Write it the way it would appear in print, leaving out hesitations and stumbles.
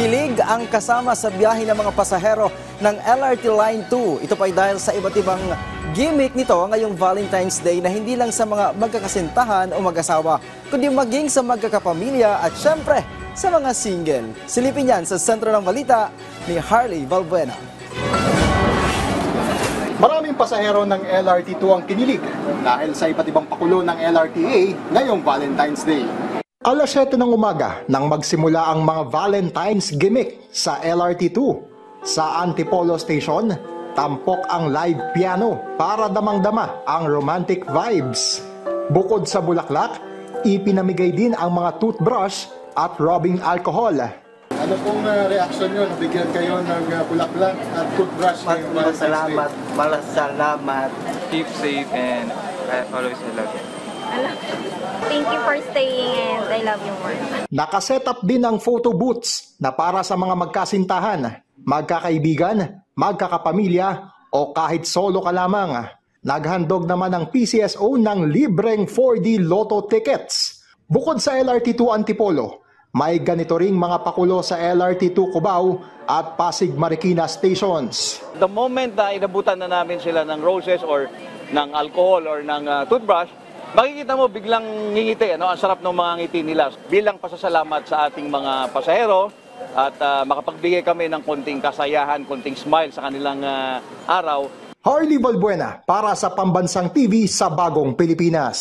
Kilig ang kasama sa biyahe ng mga pasahero ng LRT Line 2. Ito pa ay dahil sa iba't ibang gimmick nito ngayong Valentine's Day na hindi lang sa mga magkakasintahan o mag-asawa, kundi maging sa magkakapamilya at syempre sa mga single. Silipin yan sa sentro ng balita ni Harley Valbuena. Maraming pasahero ng LRT2 ang kinilig dahil sa iba't ibang pakulo ng LRTA ngayong Valentine's Day. Alas 7 ng umaga nang magsimula ang mga Valentine's gimmick sa LRT2. Sa Antipolo Station, tampok ang live piano para damang-dama ang romantic vibes. Bukod sa bulaklak, ipinamigay din ang mga toothbrush at rubbing alcohol. Ano pong reaksyon nyo? Nabigyan kayo ng bulaklak at toothbrush ngayong Valentine's Day? Masalamat. Keep safe and always I love you. Thank you for staying and I love you more. Nakaset up din ang photo booths na para sa mga magkasintahan, magkakaibigan, magkakapamilya o kahit solo ka lamang. Naghandog naman ang PCSO ng libreng 4D Lotto tickets. Bukod sa LRT2 Antipolo, may ganito ring mga pakulo sa LRT2 Cubao at Pasig Marikina stations. The moment na inabutan na namin sila ng roses or ng alcohol or ng toothbrush, makikita mo biglang ngingiti, ano? Ang sarap ng mga ngiti nila. Bilang pasasalamat sa ating mga pasahero at makapagbigay kami ng konting kasayahan, konting smile sa kanilang araw. Harley Valbuena para sa Pambansang TV sa Bagong Pilipinas.